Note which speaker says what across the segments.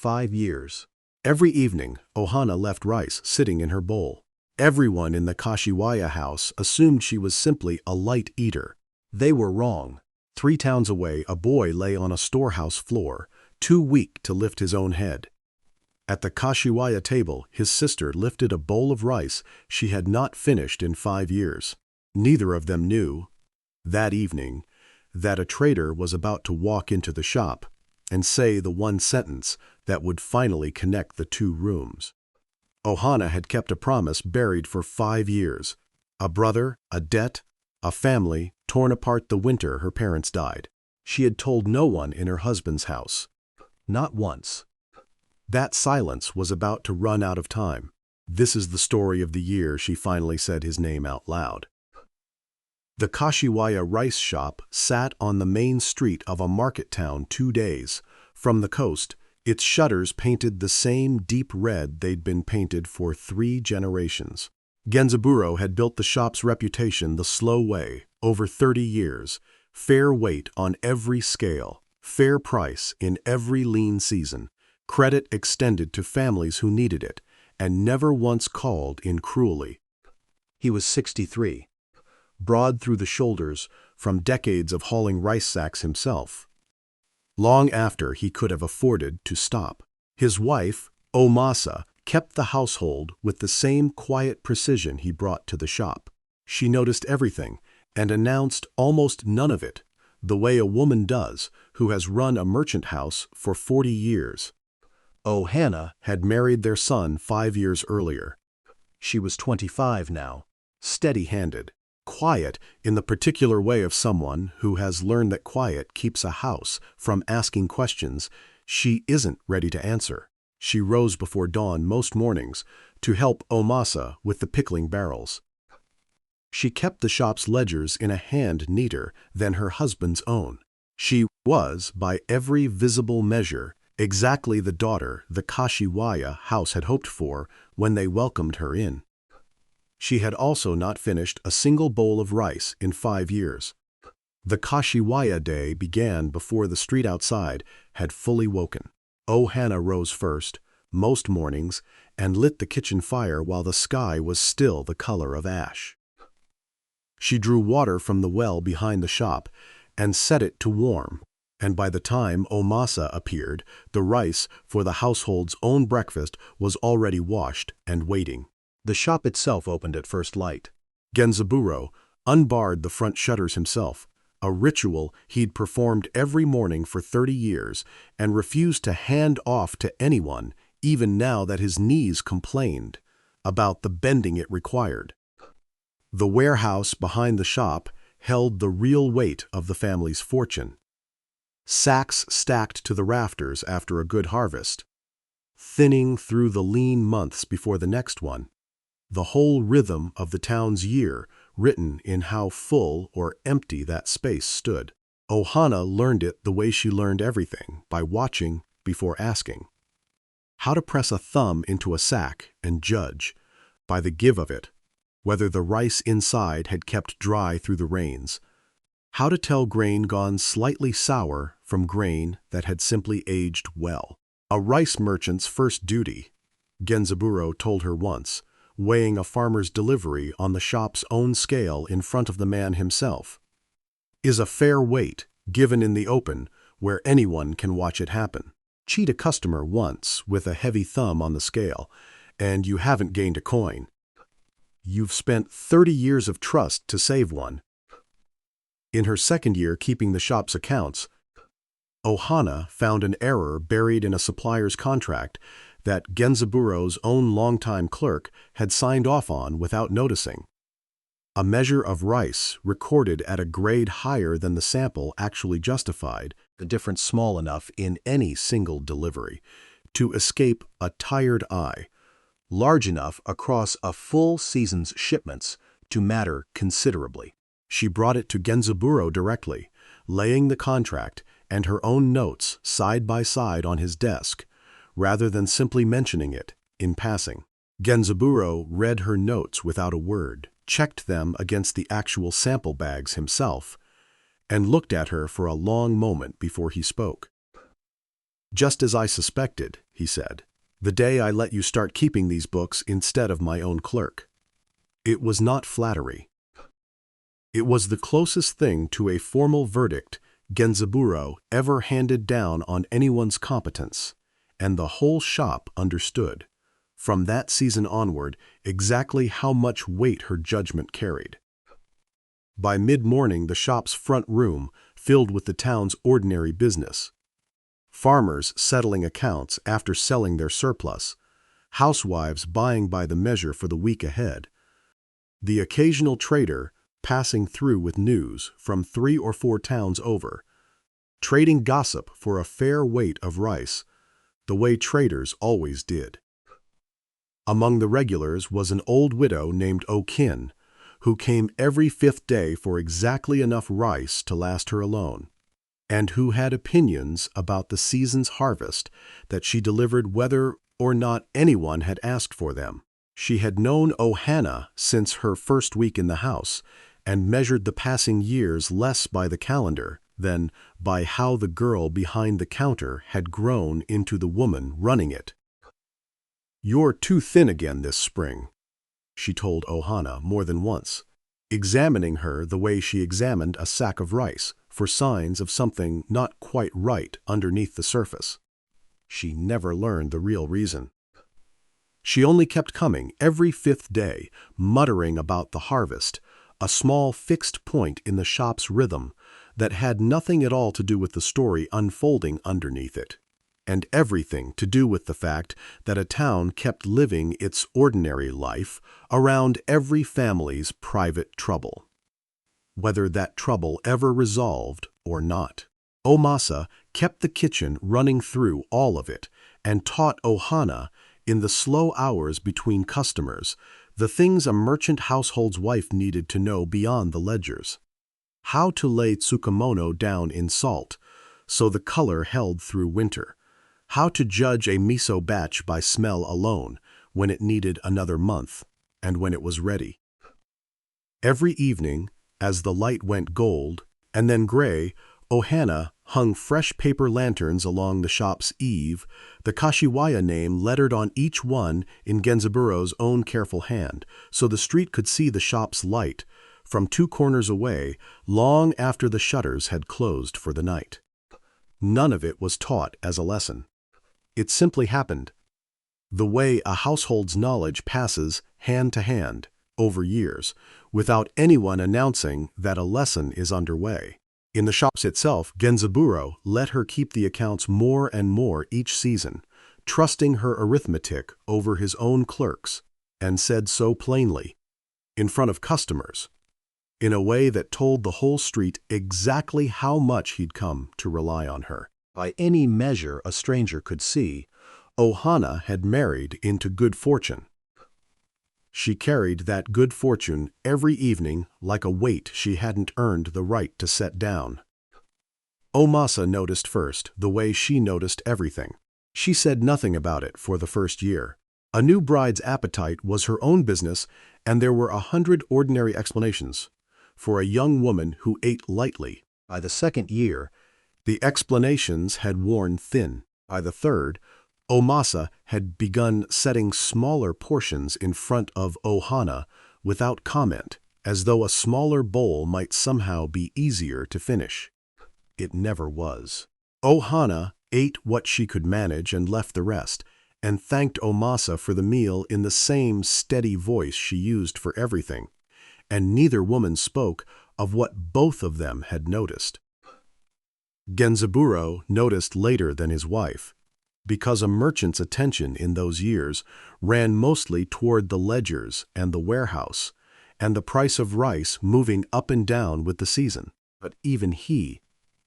Speaker 1: 5 years. Every evening, Ohana left rice sitting in her bowl. Everyone in the Kashiwaya house assumed she was simply a light eater. They were wrong. 3 towns away, a boy lay on a storehouse floor, too weak to lift his own head. At the Kashiwaya table, his sister lifted a bowl of rice she had not finished in 5 years. Neither of them knew, that evening, that a trader was about to walk into the shop and say the one sentence that would finally connect the 2 rooms. Ohana had kept a promise buried for 5 years. A brother, a debt, a family torn apart the winter her parents died. She had told no one in her husband's house. Not once. That silence was about to run out of time. This is the story of the year she finally said his name out loud. The Kashiwaya rice shop sat on the main street of a market town 2 days. From the coast, its shutters painted the same deep red they'd been painted for 3 generations. Genzaburo had built the shop's reputation the slow way, over 30 years. Fair weight on every scale, fair price in every lean season, credit extended to families who needed it, and never once called in cruelly. He was 63, broad through the shoulders from decades of hauling rice sacks himself. Long after he could have afforded to stop. His wife, Omasa, kept the household with the same quiet precision he brought to the shop. She noticed everything and announced almost none of it, the way a woman does who has run a merchant house for 40 years. Ohana had married their son 5 years earlier. She was 25 now, steady-handed, quiet in the particular way of someone who has learned that quiet keeps a house from asking questions she isn't ready to answer. She rose before dawn most mornings to help Omasa with the pickling barrels. She kept the shop's ledgers in a hand neater than her husband's own. She was, by every visible measure, exactly the daughter the Kashiwaya house had hoped for when they welcomed her in. She had also not finished a single bowl of rice in 5 years. The Kashiwaya day began before the street outside had fully woken. Ohana rose first, most mornings, and lit the kitchen fire while the sky was still the color of ash. She drew water from the well behind the shop and set it to warm, and by the time Omasa appeared, the rice for the household's own breakfast was already washed and waiting. The shop itself opened at first light. Genzaburo unbarred the front shutters himself, a ritual he'd performed every morning for 30 years and refused to hand off to anyone, even now that his knees complained about the bending it required. The warehouse behind the shop held the real weight of the family's fortune. Sacks stacked to the rafters after a good harvest, thinning through the lean months before the next one. The whole rhythm of the town's year written in how full or empty that space stood. Ohana learned it the way she learned everything, by watching before asking. How to press a thumb into a sack and judge, by the give of it, whether the rice inside had kept dry through the rains. How to tell grain gone slightly sour from grain that had simply aged well. A rice merchant's first duty, Genzaburo told her once, weighing a farmer's delivery on the shop's own scale in front of the man himself, is a fair weight given in the open where anyone can watch it happen. Cheat a customer once with a heavy thumb on the scale, and you haven't gained a coin. You've spent 30 years of trust to save one. In her second year keeping the shop's accounts, Ohana found an error buried in a supplier's contract that Genzaburo's own longtime clerk had signed off on without noticing. A measure of rice recorded at a grade higher than the sample actually justified, the difference small enough in any single delivery to escape a tired eye, large enough across a full season's shipments to matter considerably. She brought it to Genzaburo directly, laying the contract and her own notes side by side on his desk, rather than simply mentioning it in passing. Genzaburo read her notes without a word, checked them against the actual sample bags himself, and looked at her for a long moment before he spoke. Just as I suspected, he said, the day I let you start keeping these books instead of my own clerk. It was not flattery. It was the closest thing to a formal verdict Genzaburo ever handed down on anyone's competence, and the whole shop understood, from that season onward, exactly how much weight her judgment carried. By mid-morning, the shop's front room filled with the town's ordinary business. Farmers settling accounts after selling their surplus, housewives buying by the measure for the week ahead, the occasional trader passing through with news from 3 or 4 towns over, trading gossip for a fair weight of rice, the way traders always did. Among the regulars was an old widow named Okin, who came every 5th day for exactly enough rice to last her alone, and who had opinions about the season's harvest that she delivered whether or not anyone had asked for them. She had known Ohana since her first week in the house, and measured the passing years less by the calendar than by how the girl behind the counter had grown into the woman running it. "You're too thin again this spring," she told Ohana more than once, examining her the way she examined a sack of rice for signs of something not quite right underneath the surface. She never learned the real reason. She only kept coming every 5th day, muttering about the harvest, a small fixed point in the shop's rhythm that had nothing at all to do with the story unfolding underneath it, and everything to do with the fact that a town kept living its ordinary life around every family's private trouble, whether that trouble ever resolved or not. Omasa kept the kitchen running through all of it and taught Ohana, in the slow hours between customers, the things a merchant household's wife needed to know beyond the ledgers. How to lay tsukemono down in salt, so the color held through winter. How to judge a miso batch by smell alone, when it needed another month, and when it was ready. Every evening, as the light went gold, and then gray, Ohana hung fresh paper lanterns along the shop's eave, the Kashiwaya name lettered on each one in Genzaburo's own careful hand, so the street could see the shop's light from 2 corners away long after the shutters had closed for the night. None of it was taught as a lesson. It simply happened, the way a household's knowledge passes hand to hand over years, without anyone announcing that a lesson is underway. In the shops itself, Genzaburo let her keep the accounts more and more each season, trusting her arithmetic over his own clerks, and said so plainly, in front of customers, in a way that told the whole street exactly how much he'd come to rely on her. By any measure a stranger could see, Ohana had married into good fortune. She carried that good fortune every evening like a weight she hadn't earned the right to set down. Omasa noticed first the way she noticed everything. She said nothing about it for the first year. A new bride's appetite was her own business, and there were 100 ordinary explanations for a young woman who ate lightly. By the second year, the explanations had worn thin. By the third, Omasa had begun setting smaller portions in front of Ohana without comment, as though a smaller bowl might somehow be easier to finish. It never was. Ohana ate what she could manage and left the rest, and thanked Omasa for the meal in the same steady voice she used for everything, and neither woman spoke of what both of them had noticed. Genzaburo noticed later than his wife, because a merchant's attention in those years ran mostly toward the ledgers and the warehouse, and the price of rice moving up and down with the season. But even he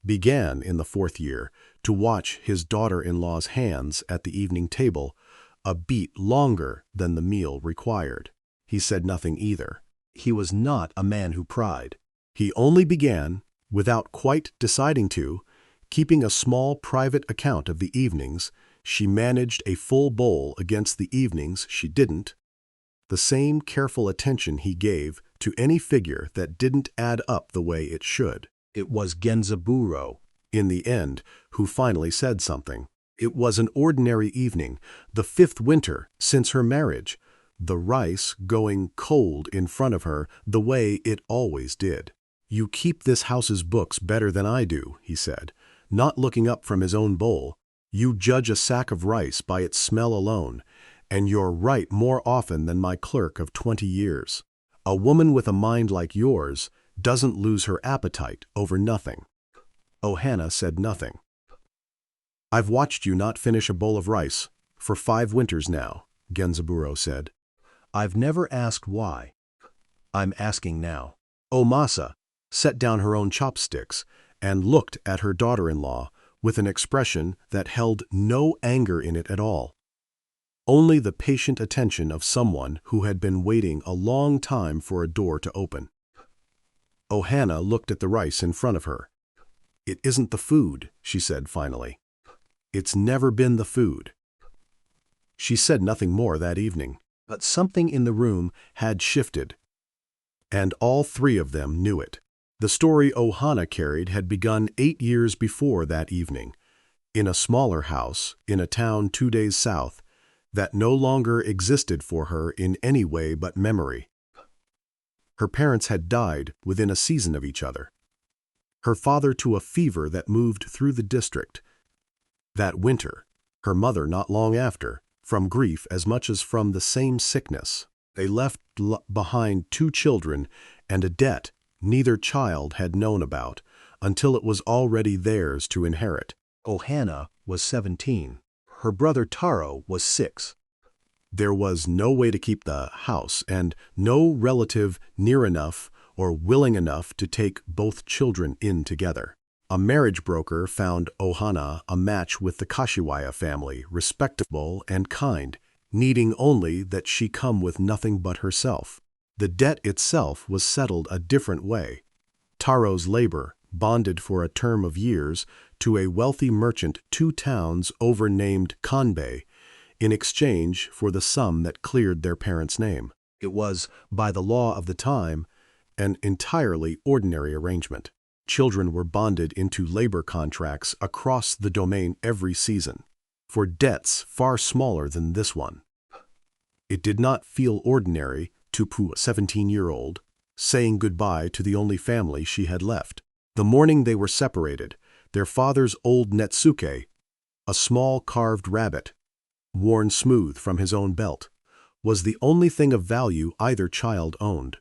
Speaker 1: began in the 4th year to watch his daughter-in-law's hands at the evening table a beat longer than the meal required. He said nothing either. He was not a man who pried. He only began, without quite deciding to, keeping a small private account of the evenings she managed a full bowl against the evenings she didn't, the same careful attention he gave to any figure that didn't add up the way it should. It was Genzaburo, in the end, who finally said something. It was an ordinary evening, the 5th winter since her marriage, the rice going cold in front of her the way it always did. "You keep this house's books better than I do," he said, not looking up from his own bowl. "You judge a sack of rice by its smell alone, and you're right more often than my clerk of 20 years. A woman with a mind like yours doesn't lose her appetite over nothing." Ohana said nothing. "I've watched you not finish a bowl of rice for 5 winters now," Genzaburo said. "I've never asked why. I'm asking now." Omasa set down her own chopsticks and looked at her daughter-in-law with an expression that held no anger in it at all, only the patient attention of someone who had been waiting a long time for a door to open. Ohana looked at the rice in front of her. "It isn't the food," she said finally. "It's never been the food." She said nothing more that evening, but something in the room had shifted, and all 3 of them knew it. The story Ohana carried had begun 8 years before that evening, in a smaller house in a town 2 days south that no longer existed for her in any way but memory. Her parents had died within a season of each other. Her father to a fever that moved through the district that winter, her mother not long after, from grief as much as from the same sickness. They left behind 2 children and a debt neither child had known about until it was already theirs to inherit. Ohana was 17. Her brother Taro was 6. There was no way to keep the house and no relative near enough or willing enough to take both children in together. A marriage broker found Ohana a match with the Kashiwaya family, respectable and kind, needing only that she come with nothing but herself. The debt itself was settled a different way. Taro's labor, bonded for a term of years to a wealthy merchant 2 towns over named Kanbei, in exchange for the sum that cleared their parents' name. It was, by the law of the time, an entirely ordinary arrangement. Children were bonded into labor contracts across the domain every season, for debts far smaller than this one. It did not feel ordinary to Pu, a 17-year-old, saying goodbye to the only family she had left. The morning they were separated, their father's old netsuke, a small carved rabbit, worn smooth from his own belt, was the only thing of value either child owned.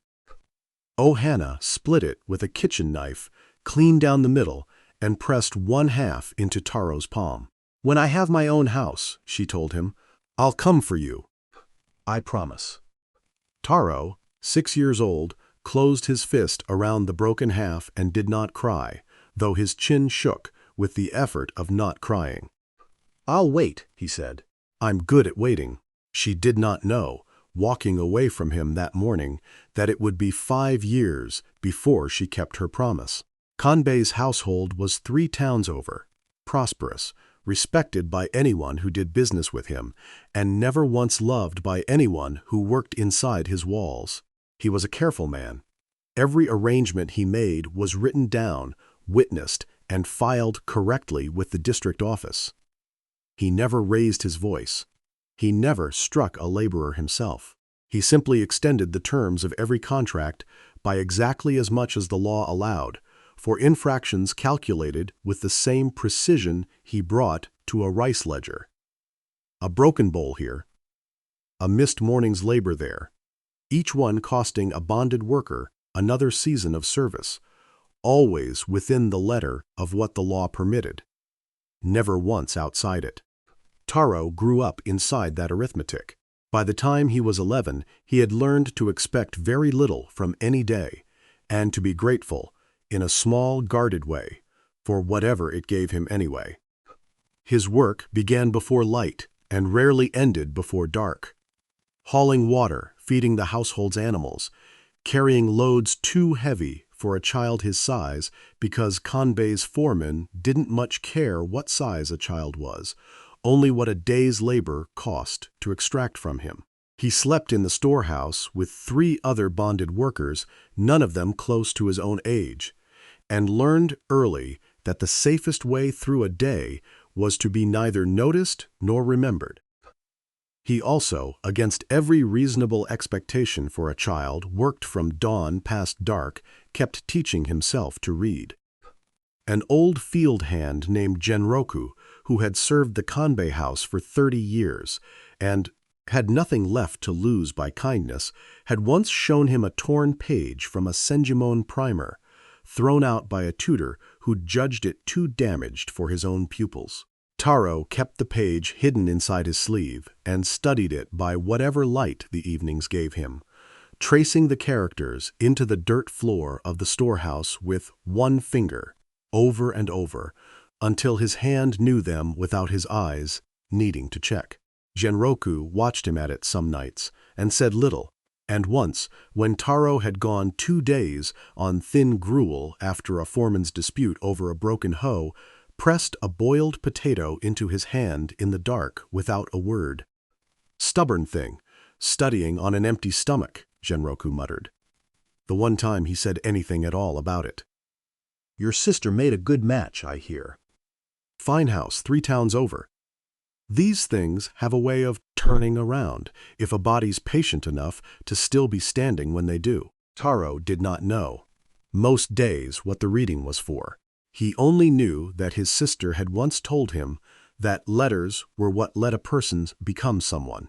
Speaker 1: Ohana split it with a kitchen knife, clean down the middle, and pressed 1/2 into Taro's palm. "When I have my own house," she told him, "I'll come for you. I promise." Taro, 6 years old, closed his fist around the broken half and did not cry, though his chin shook with the effort of not crying. "I'll wait," he said. "I'm good at waiting." She did not know, walking away from him that morning, that it would be 5 years before she kept her promise. Kanbei's household was 3 towns over, prosperous, respected by anyone who did business with him, and never once loved by anyone who worked inside his walls. He was a careful man. Every arrangement he made was written down, witnessed, and filed correctly with the district office. He never raised his voice. He never struck a laborer himself. He simply extended the terms of every contract by exactly as much as the law allowed, for infractions calculated with the same precision he brought to a rice ledger. A broken bowl here, a missed morning's labor there, each one costing a bonded worker another season of service, always within the letter of what the law permitted, never once outside it. Taro grew up inside that arithmetic. By the time he was 11, he had learned to expect very little from any day, and to be grateful, in a small, guarded way, for whatever it gave him anyway. His work began before light and rarely ended before dark. Hauling water, feeding the household's animals, carrying loads too heavy for a child his size because Kanbei's foreman didn't much care what size a child was, only what a day's labor cost to extract from him. He slept in the storehouse with 3 other bonded workers, none of them close to his own age, and learned early that the safest way through a day was to be neither noticed nor remembered. He also, against every reasonable expectation for a child, worked from dawn past dark, kept teaching himself to read. An old field hand named Genroku, who had served the Kanbei house for 30 years and had nothing left to lose by kindness, had once shown him a torn page from a Senjimon primer, thrown out by a tutor who judged it too damaged for his own pupils. Taro kept the page hidden inside his sleeve and studied it by whatever light the evenings gave him, tracing the characters into the dirt floor of the storehouse with one finger, over and over, until his hand knew them without his eyes needing to check. Genroku watched him at it some nights and said little, and once, when Taro had gone 2 days on thin gruel after a foreman's dispute over a broken hoe, pressed a boiled potato into his hand in the dark without a word. "Stubborn thing, studying on an empty stomach," Genroku muttered. The one time he said anything at all about it. "Your sister made a good match, I hear. Fine house 3 towns over." These things have a way of turning around if a body's patient enough to still be standing when they do. Taro did not know, most days, what the reading was for. He only knew that his sister had once told him that letters were what let a person become someone,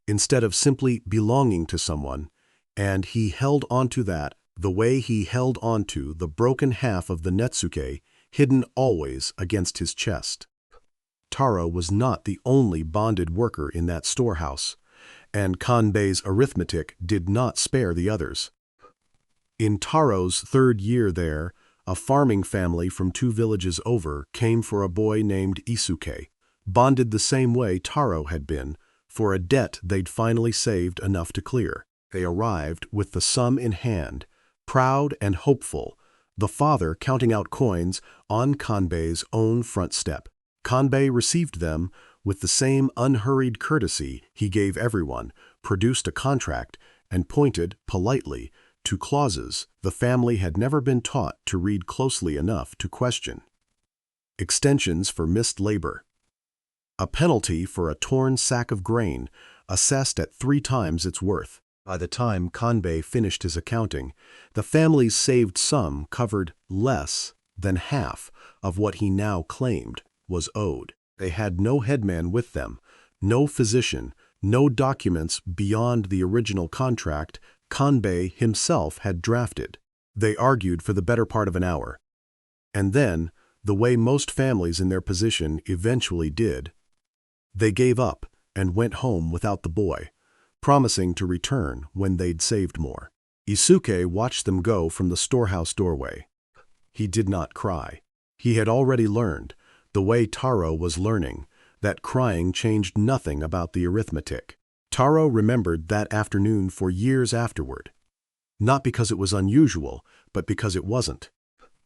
Speaker 1: instead of simply belonging to someone, and he held onto that the way he held onto the broken half of the netsuke hidden always against his chest. Taro was not the only bonded worker in that storehouse, and Kanbei's arithmetic did not spare the others. In Taro's 3rd year there, a farming family from 2 villages over came for a boy named Isuke, bonded the same way Taro had been, for a debt they'd finally saved enough to clear. They arrived with the sum in hand, proud and hopeful, the father counting out coins on Kanbei's own front step. Kanbei received them with the same unhurried courtesy he gave everyone, produced a contract, and pointed, politely, to clauses the family had never been taught to read closely enough to question. Extensions for missed labor. A penalty for a torn sack of grain, assessed at 3 times its worth. By the time Kanbei finished his accounting, the family's saved sum covered less than half of what he now claimed was owed. They had no headman with them, no physician, no documents beyond the original contract Kanbei himself had drafted. They argued for the better part of an hour. And then, the way most families in their position eventually did, they gave up and went home without the boy, promising to return when they'd saved more. Isuke watched them go from the storehouse doorway. He did not cry. He had already learned, the way Taro was learning, that crying changed nothing about the arithmetic. Taro remembered that afternoon for years afterward. Not because it was unusual, but because it wasn't.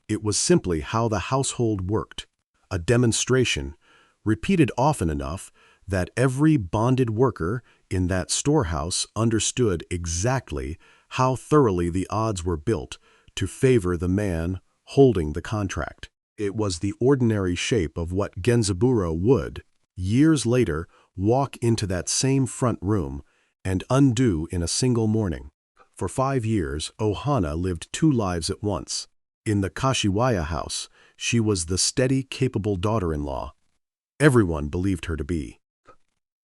Speaker 1: It was simply how the household worked, a demonstration, repeated often enough that every bonded worker in that storehouse understood exactly how thoroughly the odds were built to favor the man holding the contract. It was the ordinary shape of what Genzaburo would, years later, walk into that same front room and undo in a single morning. For 5 years, Ohana lived 2 lives at once. In the Kashiwaya house, she was the steady, capable daughter-in-law. Everyone believed her to be.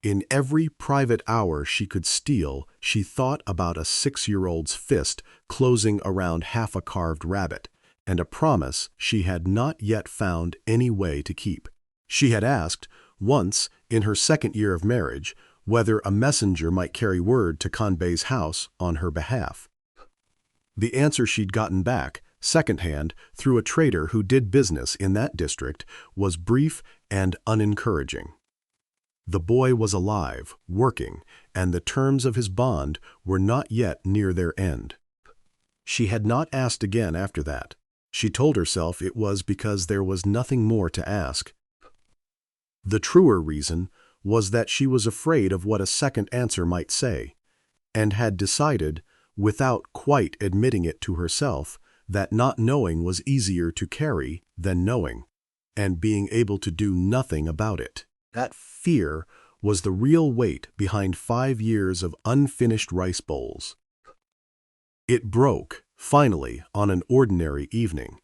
Speaker 1: In every private hour she could steal, she thought about a 6-year-old's fist closing around half a carved rabbit, and a promise she had not yet found any way to keep. She had asked, once, in her 2nd year of marriage, whether a messenger might carry word to Kanbei's house on her behalf. The answer she'd gotten back, secondhand, through a trader who did business in that district, was brief and unencouraging. The boy was alive, working, and the terms of his bond were not yet near their end. She had not asked again after that. She told herself it was because there was nothing more to ask. The truer reason was that she was afraid of what a second answer might say, and had decided, without quite admitting it to herself, that not knowing was easier to carry than knowing. and being able to do nothing about it. That fear was the real weight behind 5 years of unfinished rice bowls. It broke, finally, on an ordinary evening,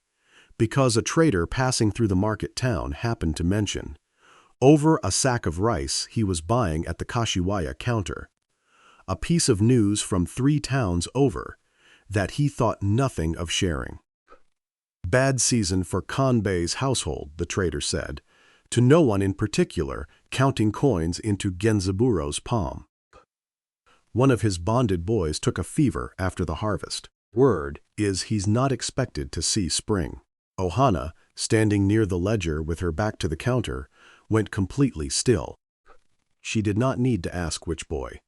Speaker 1: because a trader passing through the market town happened to mention, over a sack of rice he was buying at the Kashiwaya counter, a piece of news from 3 towns over that he thought nothing of sharing. Bad season for Kanbei's household, the trader said, to no one in particular, counting coins into Genzaburo's palm. One of his bonded boys took a fever after the harvest. Word is he's not expected to see spring. Ohana, standing near the ledger with her back to the counter, went completely still. She did not need to ask which boy.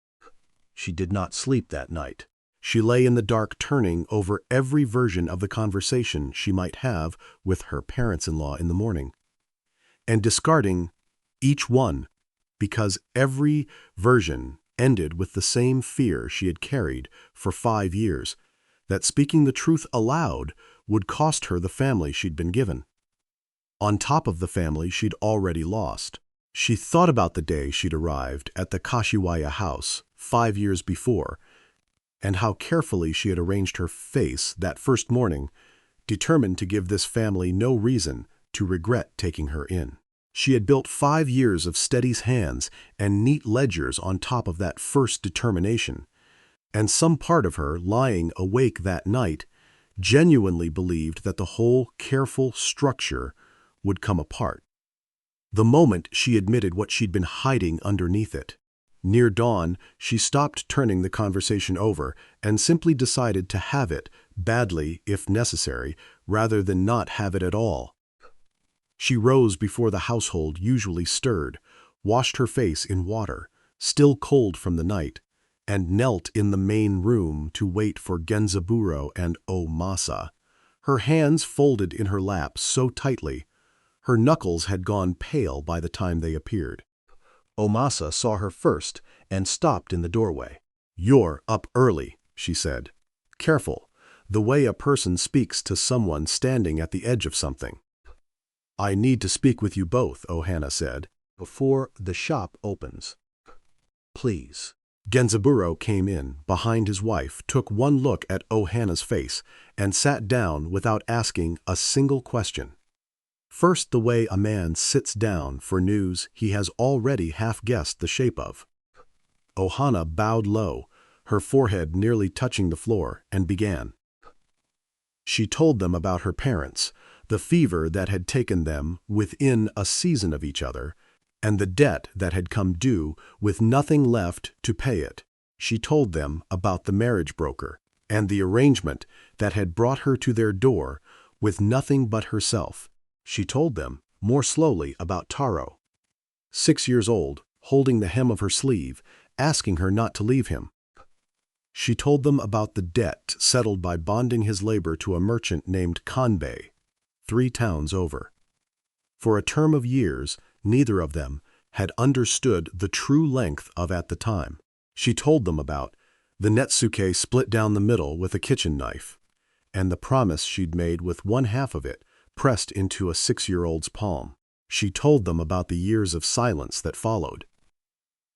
Speaker 1: She did not sleep that night. She lay in the dark turning over every version of the conversation she might have with her parents-in-law in the morning, and discarding each one because every version ended with the same fear she had carried for 5 years, that speaking the truth aloud would cost her the family she'd been given, on top of the family she'd already lost. She thought about the day she'd arrived at the Kashiwaya house 5 years before, and how carefully she had arranged her face that first morning, determined to give this family no reason to regret taking her in. She had built 5 years of steady hands and neat ledgers on top of that first determination, and some part of her, lying awake that night, genuinely believed that the whole careful structure would come apart the moment she admitted what she'd been hiding underneath it. Near dawn, she stopped turning the conversation over and simply decided to have it, badly if necessary, rather than not have it at all. She rose before the household usually stirred, washed her face in water, still cold from the night, and knelt in the main room to wait for Genzaburo and Omasa, her hands folded in her lap so tightly, her knuckles had gone pale by the time they appeared. Omasa saw her first and stopped in the doorway. "You're up early," she said. "Careful, the way a person speaks to someone standing at the edge of something." "I need to speak with you both," Ohana said, "before the shop opens. Please." Genzaburo came in, behind his wife, took one look at Ohana's face, and sat down without asking a single question. First, the way a man sits down for news he has already half-guessed the shape of. Ohana bowed low, her forehead nearly touching the floor, and began. She told them about her parents, the fever that had taken them within a season of each other, and the debt that had come due with nothing left to pay it. She told them about the marriage broker and the arrangement that had brought her to their door with nothing but herself. She told them, more slowly, about Taro, 6 years old, holding the hem of her sleeve, asking her not to leave him. She told them about the debt settled by bonding his labor to a merchant named Kanbei, 3 towns over. For a term of years, neither of them had understood the true length of at the time. She told them about the netsuke split down the middle with a kitchen knife, and the promise she'd made with one half of it pressed into a 6-year-old's palm. She told them about the years of silence that followed,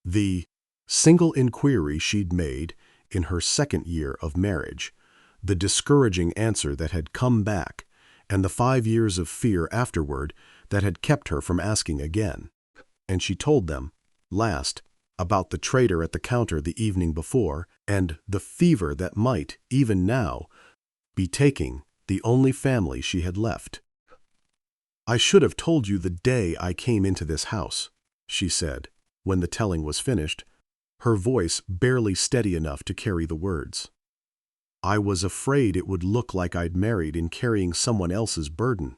Speaker 1: the single inquiry she'd made in her 2nd year of marriage, the discouraging answer that had come back, and the 5 years of fear afterward that had kept her from asking again. And she told them, last, about the trader at the counter the evening before, and the fever that might, even now, be taking the only family she had left. "I should have told you the day I came into this house," she said, when the telling was finished, her voice barely steady enough to carry the words. "I was afraid it would look like I'd married in carrying someone else's burden.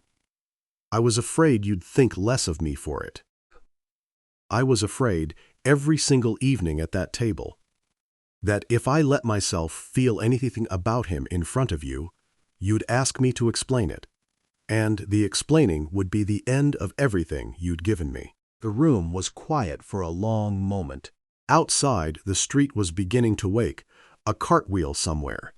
Speaker 1: I was afraid you'd think less of me for it. I was afraid every single evening at that table that if I let myself feel anything about him in front of you, you'd ask me to explain it, and the explaining would be the end of everything you'd given me." The room was quiet for a long moment. Outside, the street was beginning to wake, a cartwheel somewhere,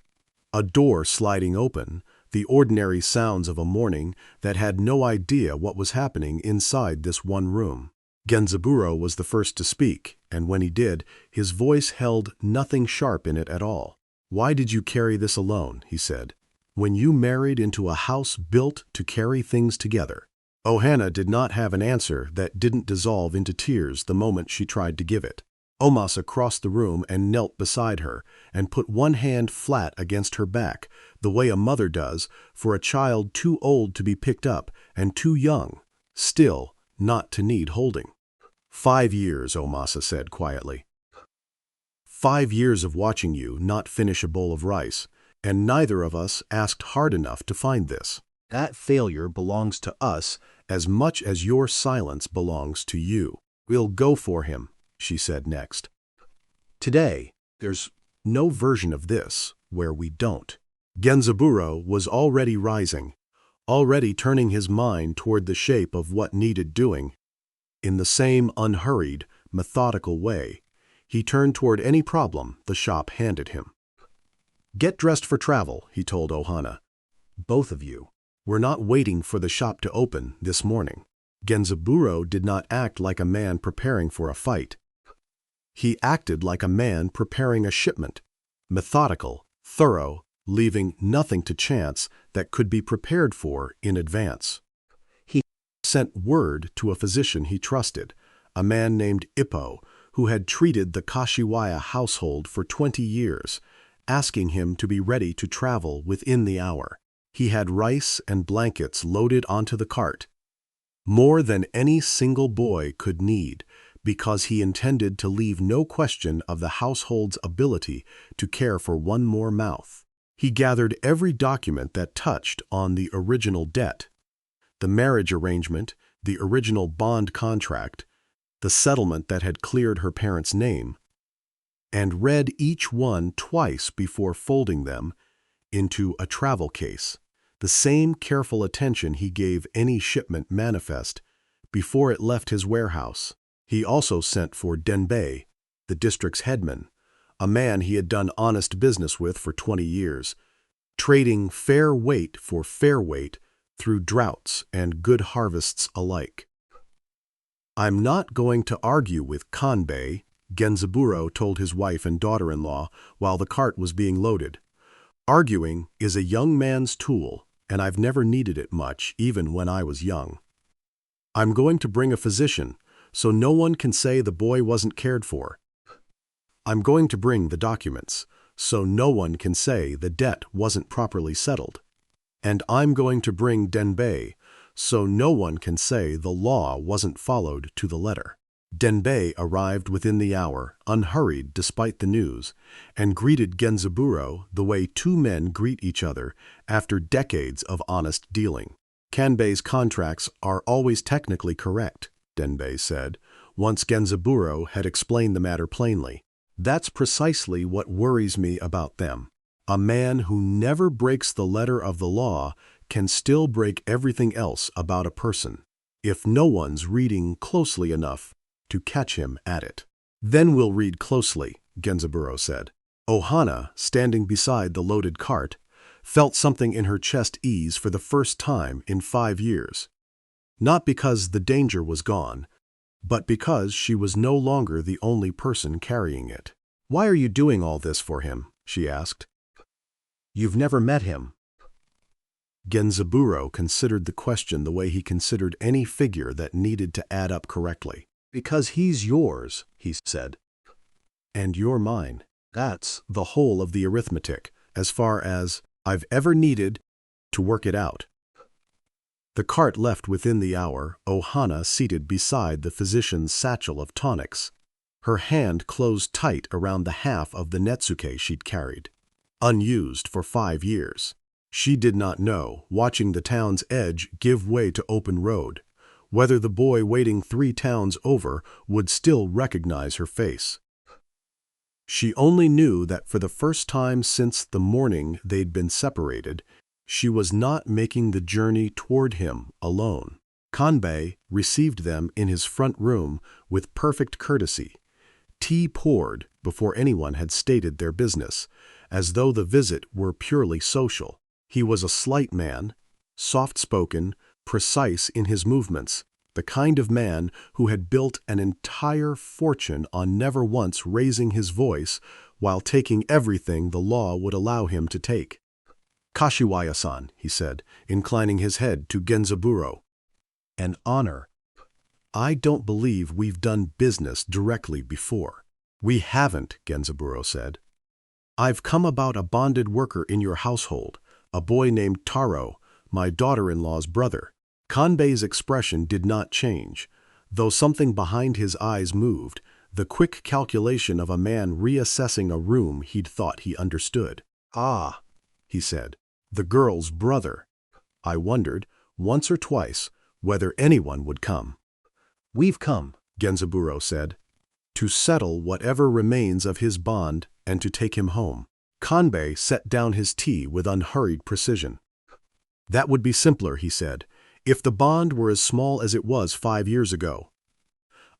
Speaker 1: a door sliding open, the ordinary sounds of a morning that had no idea what was happening inside this one room. Genzaburo was the first to speak, and when he did, his voice held nothing sharp in it at all. "Why did you carry this alone?" he said. "When you married into a house built to carry things together." Ohana did not have an answer that didn't dissolve into tears the moment she tried to give it. Omasa crossed the room and knelt beside her and put one hand flat against her back, the way a mother does for a child too old to be picked up and too young, still, not to need holding. 5 years, Omasa said quietly. 5 years of watching you not finish a bowl of rice, and neither of us asked hard enough to find this. That failure belongs to us as much as your silence belongs to you. We'll go for him, she said next. Today, there's no version of this where we don't. Genzaburo was already rising, already turning his mind toward the shape of what needed doing. In the same unhurried, methodical way, he turned toward any problem the shop handed him. "Get dressed for travel," he told Ohana. "Both of you. We're not waiting for the shop to open this morning." Genzaburo did not act like a man preparing for a fight. He acted like a man preparing a shipment, methodical, thorough, leaving nothing to chance that could be prepared for in advance. He sent word to a physician he trusted, a man named Ippo, who had treated the Kashiwaya household for 20 years, asking him to be ready to travel within the hour. He had rice and blankets loaded onto the cart, more than any single boy could need, because he intended to leave no question of the household's ability to care for one more mouth. He gathered every document that touched on the original debt, the marriage arrangement, the original bond contract, the settlement that had cleared her parents' name, and read each one twice before folding them into a travel case, the same careful attention he gave any shipment manifest before it left his warehouse. He also sent for Denbei, the district's headman, a man he had done honest business with for 20 years, trading fair weight for fair weight through droughts and good harvests alike. "I'm not going to argue with Kanbei," Genzaburo told his wife and daughter-in-law while the cart was being loaded. "Arguing is a young man's tool, and I've never needed it much, even when I was young. I'm going to bring a physician, so no one can say the boy wasn't cared for. I'm going to bring the documents, so no one can say the debt wasn't properly settled. And I'm going to bring Denbei, so no one can say the law wasn't followed to the letter." Denbei arrived within the hour, unhurried despite the news, and greeted Genzaburo the way two men greet each other after decades of honest dealing. "Kanbei's contracts are always technically correct," Denbei said, once Genzaburo had explained the matter plainly. "That's precisely what worries me about them. A man who never breaks the letter of the law can still break everything else about a person, if no one's reading closely enough to catch him at it." "Then we'll read closely," Genzaburo said. Ohana, standing beside the loaded cart, felt something in her chest ease for the first time in 5 years. Not because the danger was gone, but because she was no longer the only person carrying it. "Why are you doing all this for him?" she asked. "You've never met him." Genzaburo considered the question the way he considered any figure that needed to add up correctly. "Because he's yours," he said. "And you're mine. That's the whole of the arithmetic, as far as I've ever needed to work it out." The cart left within the hour, Ohana seated beside the physician's satchel of tonics, her hand closed tight around the half of the netsuke she'd carried, unused for 5 years. She did not know, watching the town's edge give way to open road, whether the boy waiting 3 towns over would still recognize her face. She only knew that for the first time since the morning they'd been separated, she was not making the journey toward him alone. Kanbei received them in his front room with perfect courtesy, tea poured before anyone had stated their business, as though the visit were purely social. He was a slight man, soft-spoken, precise in his movements, the kind of man who had built an entire fortune on never once raising his voice while taking everything the law would allow him to take. "Kashiwaya-san," he said, inclining his head to Genzaburo. "An honor. I don't believe we've done business directly before." "We haven't," Genzaburo said. "I've come about a bonded worker in your household, a boy named Taro, my daughter-in-law's brother." Kanbei's expression did not change, though something behind his eyes moved, the quick calculation of a man reassessing a room he'd thought he understood. "Ah," he said, "the girl's brother. I wondered, once or twice, whether anyone would come." "We've come," Genzaburo said, "to settle whatever remains of his bond and to take him home." Kanbei set down his tea with unhurried precision. "That would be simpler," he said, "if the bond were as small as it was 5 years ago.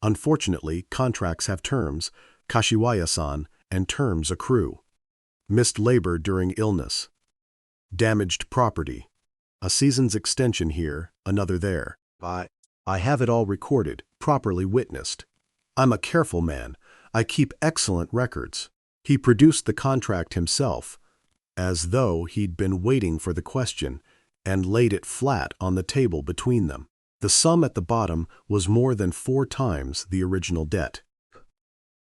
Speaker 1: Unfortunately, contracts have terms, Kashiwaya-san, and terms accrue. Missed labor during illness. Damaged property. A season's extension here, another there. I have it all recorded, properly witnessed. I'm a careful man. I keep excellent records." He produced the contract himself, as though he'd been waiting for the question, and laid it flat on the table between them. The sum at the bottom was more than 4 times the original debt.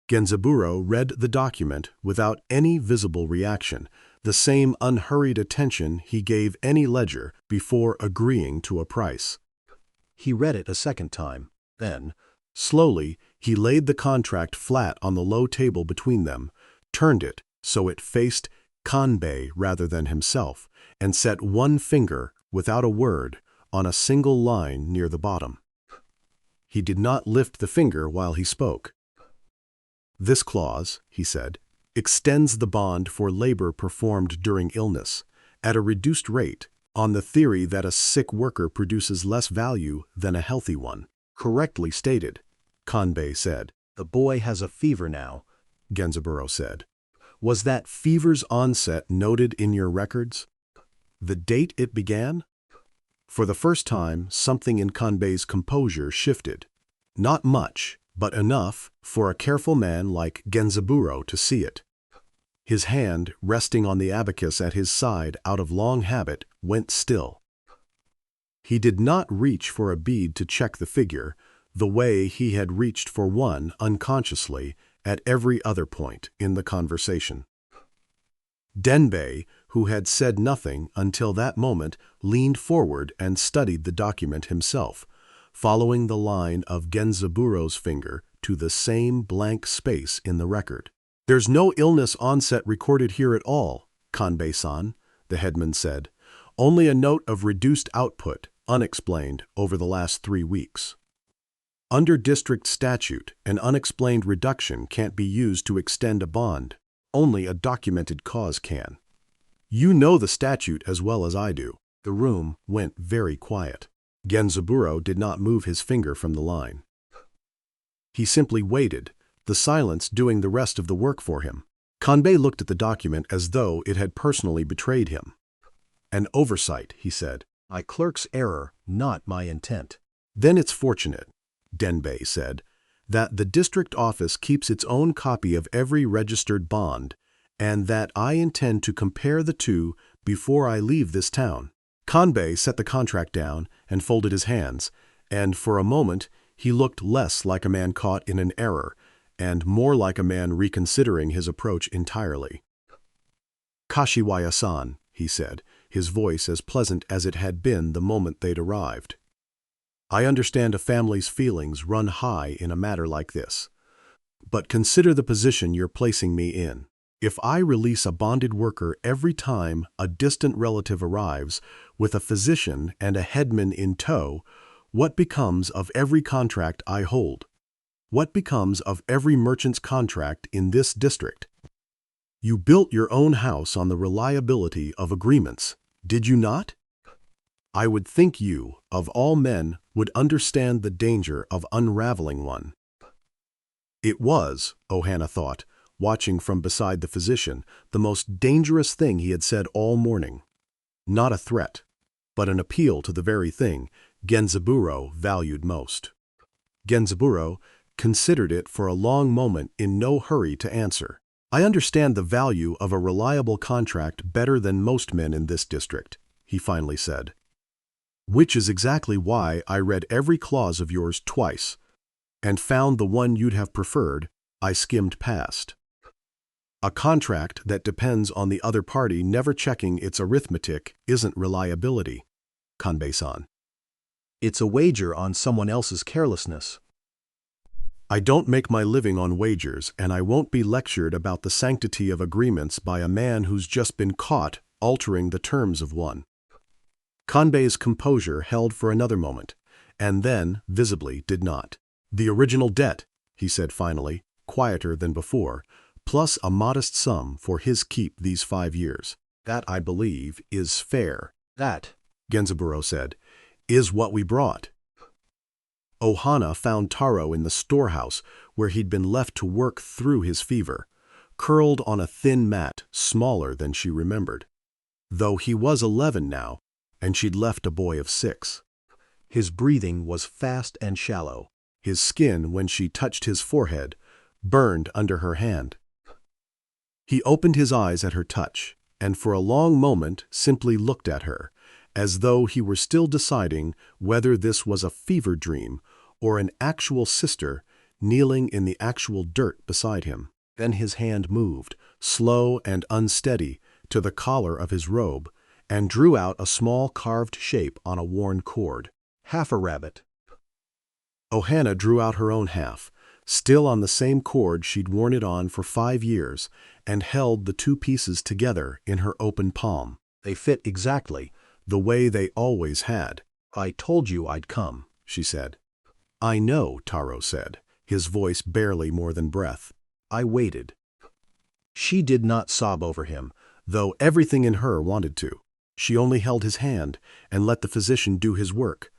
Speaker 1: Genzaburo read the document without any visible reaction, the same unhurried attention he gave any ledger before agreeing to a price. He read it a second time. Then, slowly, he laid the contract flat on the low table between them, turned it so it faced Kanbei rather than himself, and set one finger, without a word, on a single line near the bottom. He did not lift the finger while he spoke. "This clause," he said, "extends the bond for labor performed during illness, at a reduced rate, on the theory that a sick worker produces less value than a healthy one." "Correctly stated," Kanbei said. "The boy has a fever now," Genzaburo said. "Was that fever's onset noted in your records? The date it began?" For the first time, something in Kanbei's composure shifted. Not much, but enough for a careful man like Genzaburo to see it. His hand, resting on the abacus at his side out of long habit, went still. He did not reach for a bead to check the figure, the way he had reached for one unconsciously at every other point in the conversation. Denbei, who had said nothing until that moment, leaned forward and studied the document himself, following the line of Genzaburo's finger to the same blank space in the record. "There's no illness onset recorded here at all, Kanbei-san," the headman said. "Only a note of reduced output, unexplained, over the last 3 weeks. Under district statute, an unexplained reduction can't be used to extend a bond. Only a documented cause can. You know the statute as well as I do." The room went very quiet. Genzaburo did not move his finger from the line. He simply waited, the silence doing the rest of the work for him. Kanbei looked at the document as though it had personally betrayed him. "An oversight," he said. "My clerk's error, not my intent." "Then it's fortunate," Denbei said, "that the district office keeps its own copy of every registered bond, and that I intend to compare the two before I leave this town." Kanbei set the contract down and folded his hands, and for a moment he looked less like a man caught in an error and more like a man reconsidering his approach entirely. "Kashiwaya-san," he said, his voice as pleasant as it had been the moment they'd arrived. "I understand a family's feelings run high in a matter like this. But consider the position you're placing me in. If I release a bonded worker every time a distant relative arrives, with a physician and a headman in tow, what becomes of every contract I hold? What becomes of every merchant's contract in this district? You built your own house on the reliability of agreements, did you not? I would think you, of all men, would understand the danger of unraveling one." It was, Ohana thought, watching from beside the physician, the most dangerous thing he had said all morning. Not a threat, but an appeal to the very thing Genzaburo valued most. Genzaburo considered it for a long moment in no hurry to answer. I understand the value of a reliable contract better than most men in this district, he finally said. Which is exactly why I read every clause of yours twice, and found the one you'd have preferred I skimmed past. A contract that depends on the other party never checking its arithmetic isn't reliability, Kanbei-san. It's a wager on someone else's carelessness. I don't make my living on wagers, and I won't be lectured about the sanctity of agreements by a man who's just been caught altering the terms of one. Kanbei's composure held for another moment, and then, visibly, did not. The original debt, he said finally, quieter than before, plus a modest sum for his keep these 5 years. That, I believe, is fair. That, Genzaburo said, is what we brought. Ohana found Taro in the storehouse where he'd been left to work through his fever, curled on a thin mat smaller than she remembered. Though he was 11 now, and she'd left a boy of 6. His breathing was fast and shallow. His skin, when she touched his forehead, burned under her hand. He opened his eyes at her touch, and for a long moment simply looked at her, as though he were still deciding whether this was a fever dream or an actual sister kneeling in the actual dirt beside him. Then his hand moved, slow and unsteady, to the collar of his robe, and drew out a small carved shape on a worn cord. Half a rabbit. Ohana drew out her own half, still on the same cord she'd worn it on for 5 years, and held the 2 pieces together in her open palm. They fit exactly, the way they always had. I told you I'd come, she said. I know, Taro said, his voice barely more than breath. I waited. She did not sob over him, though everything in her wanted to. She only held his hand and let the physician do his work,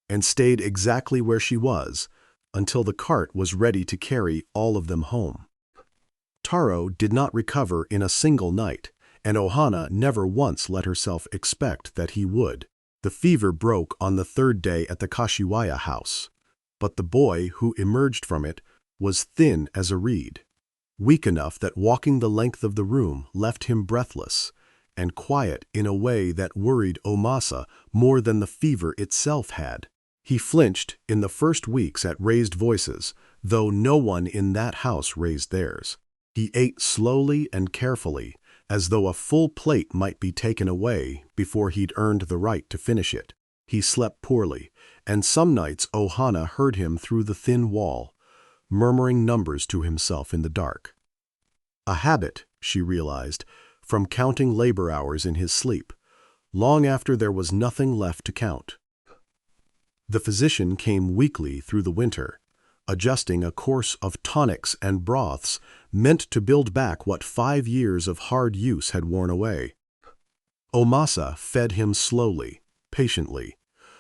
Speaker 1: and stayed exactly where she was until the cart was ready to carry all of them home. Taro did not recover in a single night, and Ohana never once let herself expect that he would. The fever broke on the 3rd day at the Kashiwaya house, but the boy who emerged from it was thin as a reed, weak enough that walking the length of the room left him breathless, and quiet in a way that worried Omasa more than the fever itself had. He flinched in the first weeks at raised voices, though no one in that house raised theirs. He ate slowly and carefully, as though a full plate might be taken away before he'd earned the right to finish it. He slept poorly, and some nights Ohana heard him through the thin wall, murmuring numbers to himself in the dark. A habit, she realized, from counting labor hours in his sleep, long after there was nothing left to count. The physician came weekly through the winter, adjusting a course of tonics and broths meant to build back what 5 years of hard use had worn away. Omasa fed him slowly, patiently.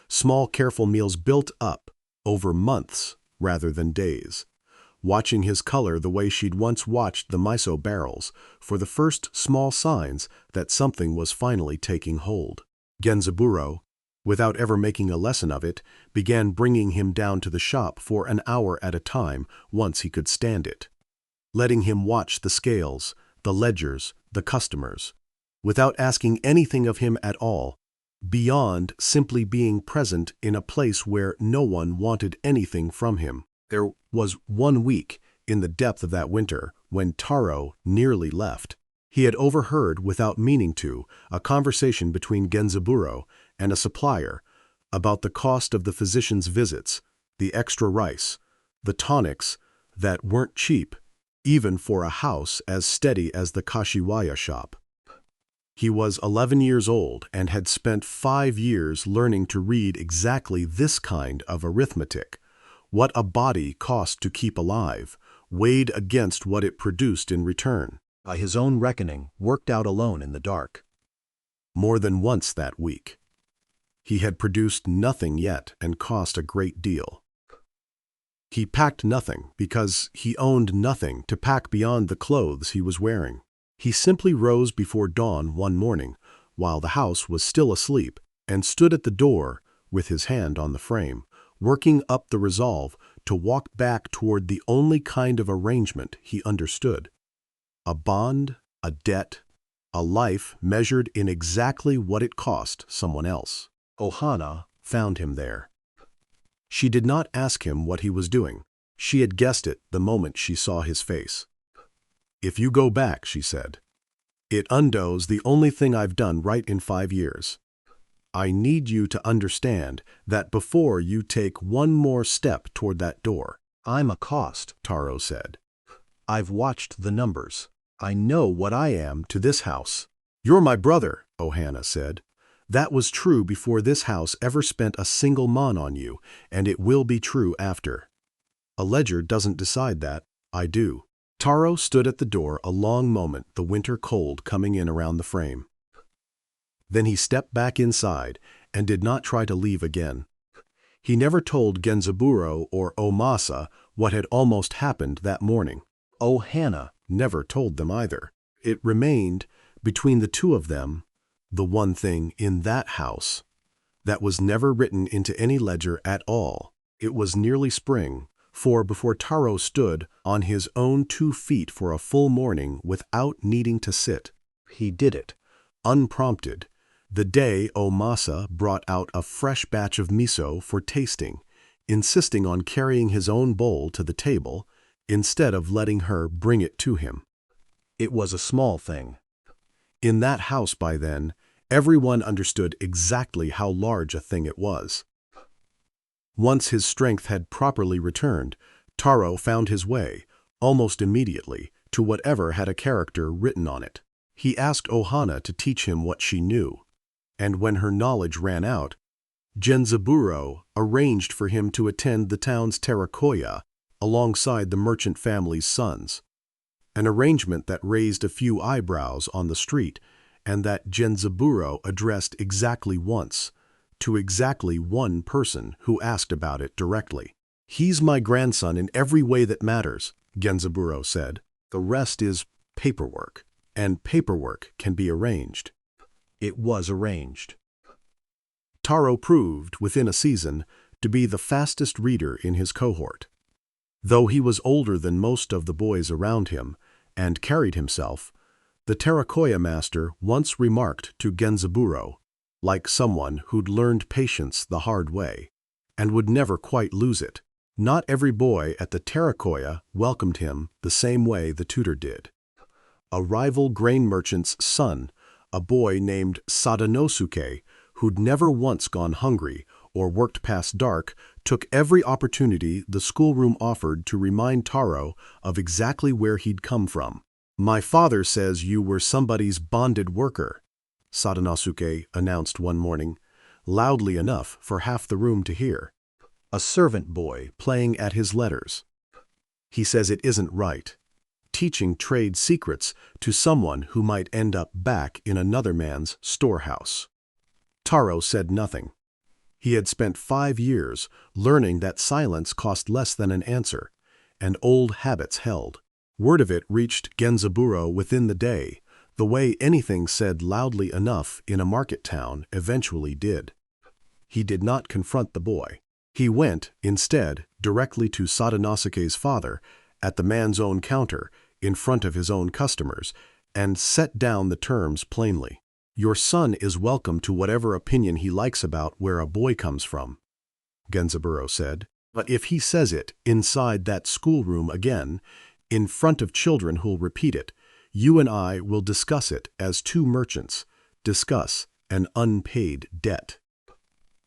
Speaker 1: Small careful meals built up over months rather than days, watching his color the way she'd once watched the miso barrels for the first small signs that something was finally taking hold. Genzaburo, without ever making a lesson of it, began bringing him down to the shop for an hour at a time once he could stand it, letting him watch the scales, the ledgers, the customers, without asking anything of him at all, beyond simply being present in a place where no one wanted anything from him. There was 1 week, in the depth of that winter, when Taro nearly left. He had overheard, without meaning to, a conversation between Genzaburo and a supplier about the cost of the physician's visits, the extra rice, the tonics that weren't cheap, even for a house as steady as the Kashiwaya shop. He was 11 years old and had spent 5 years learning to read exactly this kind of arithmetic, what a body cost to keep alive, weighed against what it produced in return, by his own reckoning, worked out alone in the dark. More than once that week. He had produced nothing yet and cost a great deal. He packed nothing because he owned nothing to pack beyond the clothes he was wearing. He simply rose before dawn one morning, while the house was still asleep, and stood at the door with his hand on the frame, working up the resolve to walk back toward the only kind of arrangement he understood. A bond, a debt, a life measured in exactly what it cost someone else. Ohana found him there. She did not ask him what he was doing. She had guessed it the moment she saw his face. "If you go back," she said, "it undoes the only thing I've done right in 5 years. I need you to understand that before you take one more step toward that door." "I'm a cost," Taro said. "I've watched the numbers. I know what I am to this house." "You're my brother," Ohana said. "That was true before this house ever spent a single mon on you, and it will be true after. A ledger doesn't decide that. I do." Taro stood at the door a long moment, the winter cold coming in around the frame. Then he stepped back inside and did not try to leave again. He never told Genzaburo or Omasa what had almost happened that morning. Ohana never told them either. It remained, between the two of them, the one thing in that house that was never written into any ledger at all. It was nearly spring, for before Taro stood on his own 2 feet for a full morning without needing to sit, he did it, unprompted, the day Omasa brought out a fresh batch of miso for tasting, insisting on carrying his own bowl to the table instead of letting her bring it to him. It was a small thing. In that house by then, everyone understood exactly how large a thing it was. Once his strength had properly returned, Taro found his way, almost immediately, to whatever had a character written on it. He asked Ohana to teach him what she knew, and when her knowledge ran out, Genzaburo arranged for him to attend the town's Terakoya alongside the merchant family's sons, an arrangement that raised a few eyebrows on the street and that Genzaburo addressed exactly once, to exactly one person who asked about it directly. "He's my grandson in every way that matters," Genzaburo said. "The rest is paperwork, and paperwork can be arranged." It was arranged. Taro proved, within a season, to be the fastest reader in his cohort. Though he was older than most of the boys around him, and carried himself, the Terakoya master once remarked to Genzaburo, like someone who'd learned patience the hard way, and would never quite lose it, not every boy at the Terakoya welcomed him the same way the tutor did. A rival grain merchant's son, a boy named Sadanosuke, who'd never once gone hungry or worked past dark, took every opportunity the schoolroom offered to remind Taro of exactly where he'd come from. "My father says you were somebody's bonded worker," Sadanosuke announced one morning, loudly enough for half the room to hear. "A servant boy playing at his letters. He says it isn't right, teaching trade secrets to someone who might end up back in another man's storehouse." Taro said nothing. He had spent 5 years learning that silence cost less than an answer, and old habits held. Word of it reached Genzaburo within the day, the way anything said loudly enough in a market town eventually did. He did not confront the boy. He went, instead, directly to Sadanosuke's father, at the man's own counter, in front of his own customers, and set down the terms plainly. "Your son is welcome to whatever opinion he likes about where a boy comes from," Genzaburo said, "but if he says it inside that schoolroom again, in front of children who'll repeat it, you and I will discuss it as 2 merchants, discuss an unpaid debt.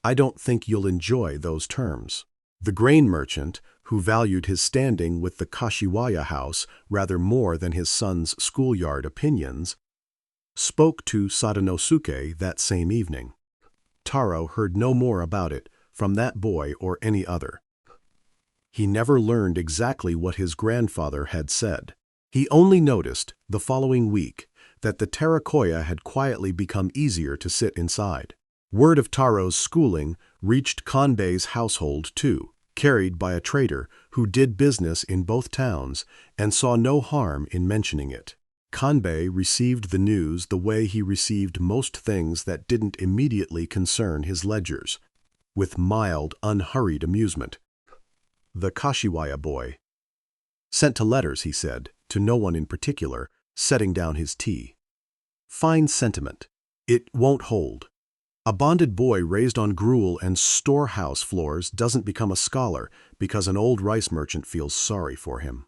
Speaker 1: I don't think you'll enjoy those terms." The grain merchant, who valued his standing with the Kashiwaya house rather more than his son's schoolyard opinions, spoke to Sadanosuke that same evening. Taro heard no more about it from that boy or any other. He never learned exactly what his grandfather had said. He only noticed, the following week, that the Terakoya had quietly become easier to sit inside. Word of Taro's schooling reached Kanbei's household too, carried by a trader who did business in both towns and saw no harm in mentioning it. Kanbei received the news the way he received most things that didn't immediately concern his ledgers, with mild, unhurried amusement. The Kashiwaya boy. Sent to letters, he said, to no one in particular, setting down his tea. Fine sentiment. It won't hold. A bonded boy raised on gruel and storehouse floors doesn't become a scholar because an old rice merchant feels sorry for him.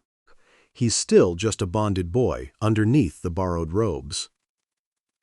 Speaker 1: He's still just a bonded boy underneath the borrowed robes.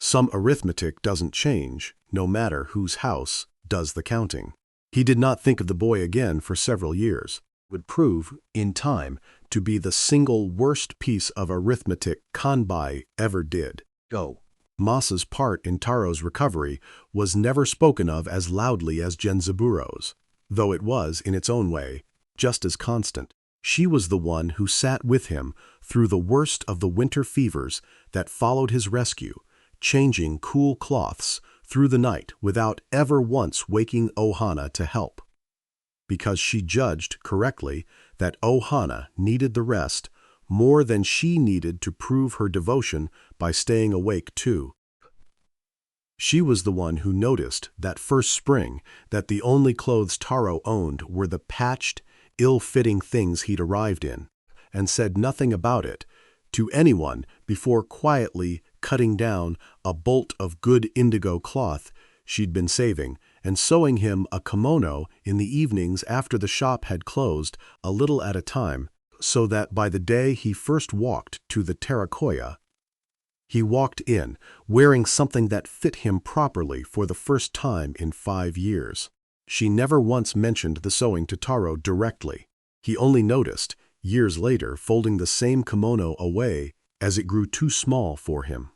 Speaker 1: Some arithmetic doesn't change, no matter whose house does the counting. He did not think of the boy again for several years. Would prove, in time, to be the single worst piece of arithmetic Kanbei ever did. Go. Masa's part in Taro's recovery was never spoken of as loudly as Genzaburo's, though it was, in its own way, just as constant. She was the one who sat with him through the worst of the winter fevers that followed his rescue, changing cool cloths through the night without ever once waking Ohana to help. Because she judged correctly that Ohana needed the rest more than she needed to prove her devotion by staying awake too. She was the one who noticed that first spring that the only clothes Taro owned were the patched, ill-fitting things he'd arrived in, and said nothing about it to anyone before quietly cutting down a bolt of good indigo cloth she'd been saving and sewing him a kimono in the evenings after the shop had closed, a little at a time, so that by the day he first walked to the Terakoya, he walked in wearing something that fit him properly for the first time in 5 years. She never once mentioned the sewing to Taro directly. He only noticed, years later, folding the same kimono away as it grew too small for him.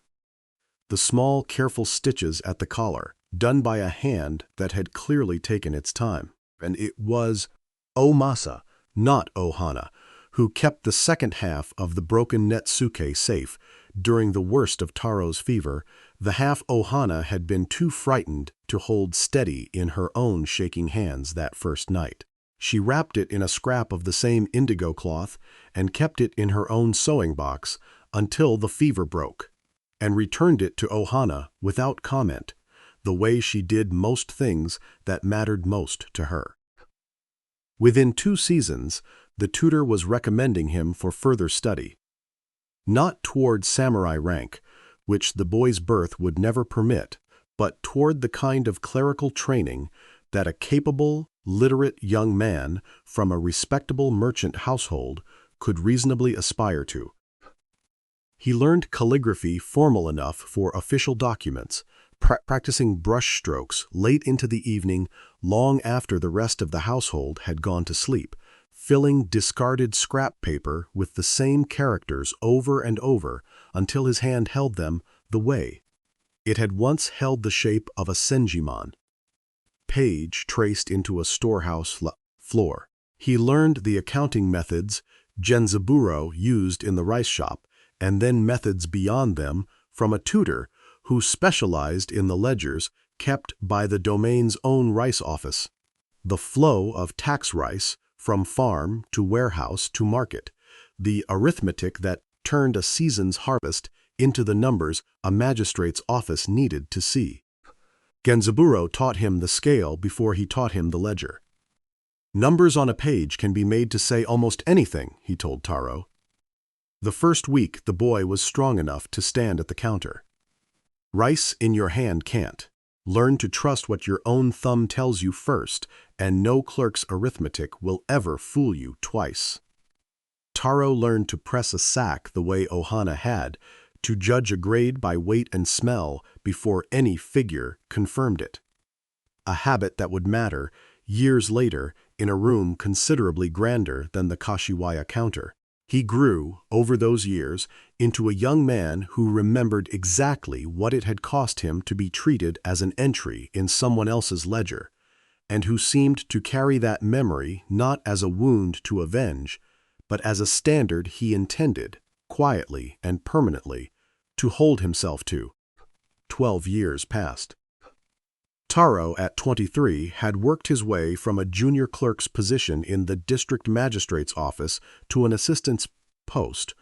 Speaker 1: The small, careful stitches at the collar, done by a hand that had clearly taken its time. And it was Masa, not Ohana, who kept the second half of the broken netsuke safe during the worst of Taro's fever. The half Ohana had been too frightened to hold steady in her own shaking hands that first night. She wrapped it in a scrap of the same indigo cloth and kept it in her own sewing box until the fever broke, and returned it to Ohana without comment, the way she did most things that mattered most to her. Within 2 seasons, the tutor was recommending him for further study. Not toward samurai rank, which the boy's birth would never permit, but toward the kind of clerical training that a capable, literate young man from a respectable merchant household could reasonably aspire to. He learned calligraphy formal enough for official documents, practicing brush strokes late into the evening, long after the rest of the household had gone to sleep, filling discarded scrap paper with the same characters over and over until his hand held them the way it had once held the shape of a senjiman, page traced into a storehouse floor. He learned the accounting methods Genzaburo used in the rice shop, and then methods beyond them from a tutor who specialized in the ledgers kept by the domain's own rice office. The flow of tax rice from farm to warehouse to market, the arithmetic that turned a season's harvest into the numbers a magistrate's office needed to see. Genzaburo taught him the scale before he taught him the ledger. Numbers on a page can be made to say almost anything, he told Taro. The first week the boy was strong enough to stand at the counter. Rice in your hand can't. Learn to trust what your own thumb tells you first, and no clerk's arithmetic will ever fool you twice. Taro learned to press a sack the way Ohana had, to judge a grade by weight and smell before any figure confirmed it. A habit that would matter, years later, in a room considerably grander than the Kashiwaya counter. He grew, over those years, into a young man who remembered exactly what it had cost him to be treated as an entry in someone else's ledger, and who seemed to carry that memory not as a wound to avenge, but as a standard he intended, quietly and permanently, to hold himself to. 12 years passed. Taro, at 23, had worked his way from a junior clerk's position in the district magistrate's office to an assistant's post,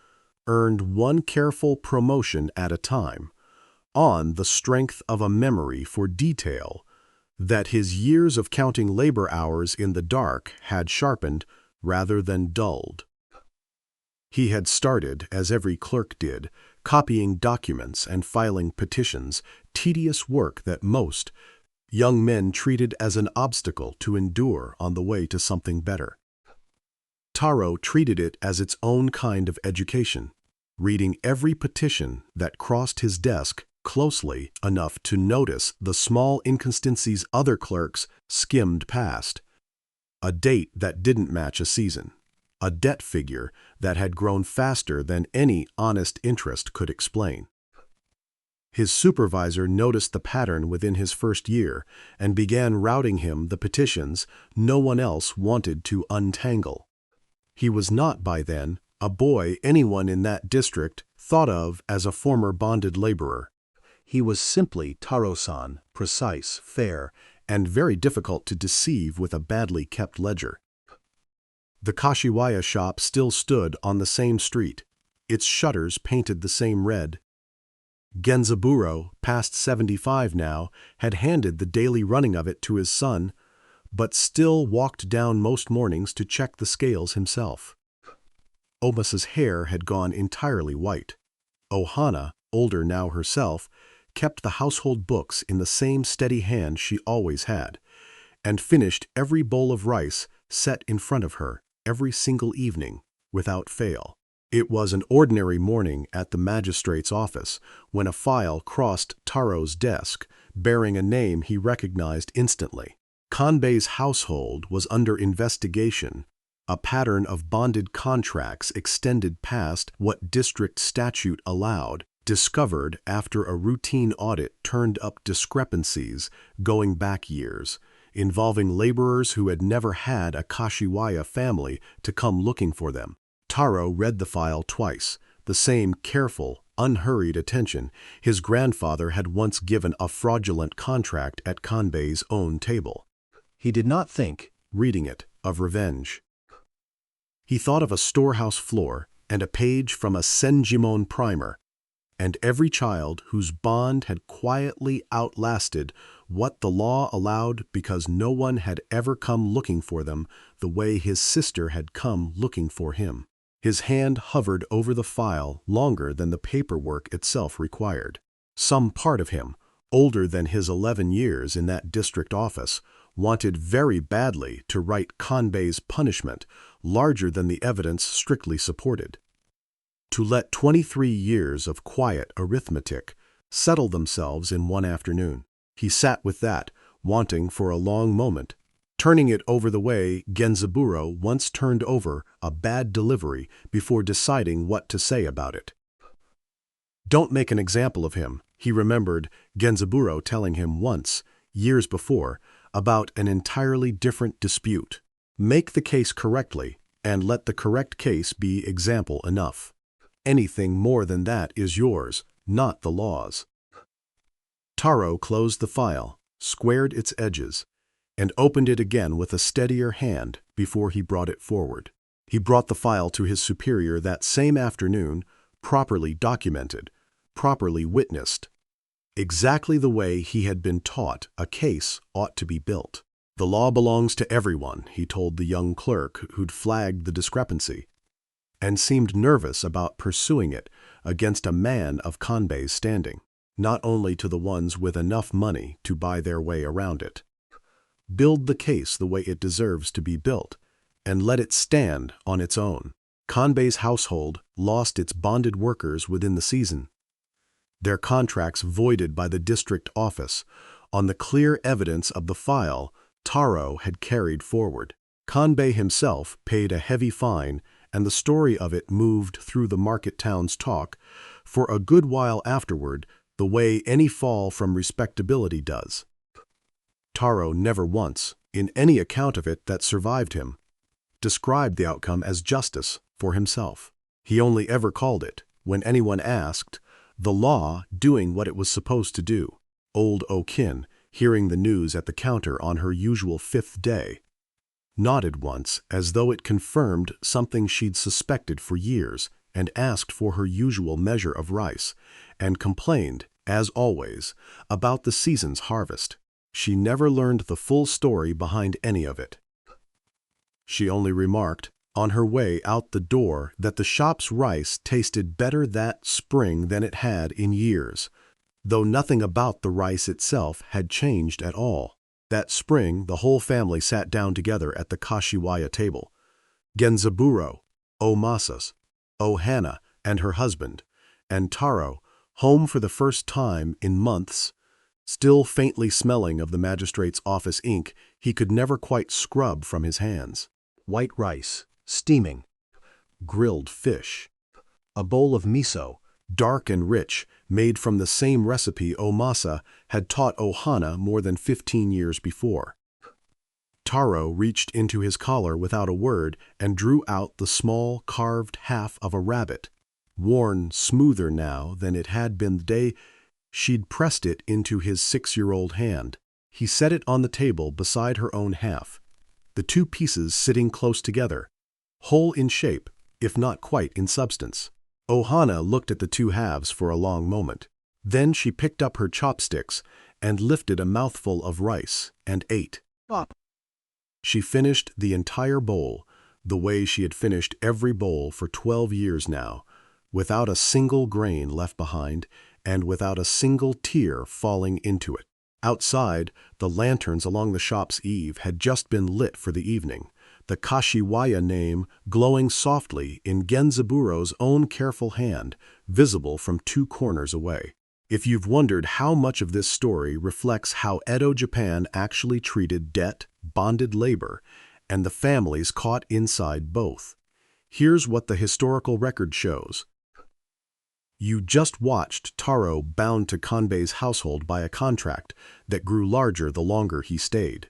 Speaker 1: earned one careful promotion at a time, on the strength of a memory for detail that his years of counting labor hours in the dark had sharpened rather than dulled. He had started, as every clerk did, copying documents and filing petitions, tedious work that most young men treated as an obstacle to endure on the way to something better. Taro treated it as its own kind of education, reading every petition that crossed his desk closely enough to notice the small inconsistencies other clerks skimmed past. A date that didn't match a season. A debt figure that had grown faster than any honest interest could explain. His supervisor noticed the pattern within his first year and began routing him the petitions no one else wanted to untangle. He was not by then a boy anyone in that district thought of as a former bonded laborer. He was simply Taro-san, precise, fair, and very difficult to deceive with a badly kept ledger. The Kashiwaya shop still stood on the same street, its shutters painted the same red. Genzaburo, past 75 now, had handed the daily running of it to his son, but still walked down most mornings to check the scales himself. Omasa's hair had gone entirely white. Ohana, older now herself, kept the household books in the same steady hand she always had, and finished every bowl of rice set in front of her every single evening, without fail. It was an ordinary morning at the magistrate's office when a file crossed Taro's desk, bearing a name he recognized instantly. Kanbei's household was under investigation. A pattern of bonded contracts extended past what district statute allowed, discovered after a routine audit turned up discrepancies going back years, involving laborers who had never had a Kashiwaya family to come looking for them. Taro read the file twice, the same careful, unhurried attention his grandfather had once given a fraudulent contract at Kanbei's own table. He did not think, reading it, of revenge. He thought of a storehouse floor and a page from a Senjimon primer, and every child whose bond had quietly outlasted what the law allowed because no one had ever come looking for them the way his sister had come looking for him. His hand hovered over the file longer than the paperwork itself required. Some part of him, older than his 11 years in that district office, wanted very badly to write Kanbei's punishment larger than the evidence strictly supported. To let 23 years of quiet arithmetic settle themselves in one afternoon. He sat with that, wanting for a long moment, turning it over the way Genzaburo once turned over a bad delivery before deciding what to say about it. Don't make an example of him, he remembered Genzaburo telling him once, years before, about an entirely different dispute. Make the case correctly, and let the correct case be example enough. Anything more than that is yours, not the law's. Taro closed the file, squared its edges, and opened it again with a steadier hand before he brought it forward. He brought the file to his superior that same afternoon, properly documented, properly witnessed, exactly the way he had been taught a case ought to be built. The law belongs to everyone, he told the young clerk who'd flagged the discrepancy, and seemed nervous about pursuing it against a man of Kanbei's standing, not only to the ones with enough money to buy their way around it. Build the case the way it deserves to be built, and let it stand on its own. Kanbei's household lost its bonded workers within the season, their contracts voided by the district office on the clear evidence of the file Taro had carried forward. Kanbei himself paid a heavy fine, and the story of it moved through the market town's talk for a good while afterward the way any fall from respectability does. Taro never once, in any account of it that survived him, described the outcome as justice for himself. He only ever called it, when anyone asked, the law doing what it was supposed to do. Old Okin, hearing the news at the counter on her usual 5th day, nodded once as though it confirmed something she'd suspected for years and asked for her usual measure of rice, and complained, as always, about the season's harvest. She never learned the full story behind any of it. She only remarked, on her way out the door, that the shop's rice tasted better that spring than it had in years, though nothing about the rice itself had changed at all. That spring, the whole family sat down together at the kashiwaya table. Genzaburo, Omasas, Ohana and her husband, and Taro, home for the first time in months, still faintly smelling of the magistrate's office ink he could never quite scrub from his hands. White rice, steaming. Grilled fish. A bowl of miso, dark and rich, made from the same recipe Omasa had taught Ohana more than 15 years before. Taro reached into his collar without a word and drew out the small, carved half of a rabbit, worn smoother now than it had been the day she'd pressed it into his 6-year-old hand. He set it on the table beside her own half, the two pieces sitting close together, whole in shape, if not quite in substance. Ohana looked at the two halves for a long moment. Then she picked up her chopsticks and lifted a mouthful of rice and ate. Up. She finished the entire bowl, the way she had finished every bowl for 12 years now, without a single grain left behind and without a single tear falling into it. Outside, the lanterns along the shop's eave had just been lit for the evening, the kashiwaya name glowing softly in Genzaburo's own careful hand, visible from 2 corners away. If you've wondered how much of this story reflects how Edo Japan actually treated debt, bonded labor, and the families caught inside both, here's what the historical record shows. You just watched Taro bound to Kanbei's household by a contract that grew larger the longer he stayed.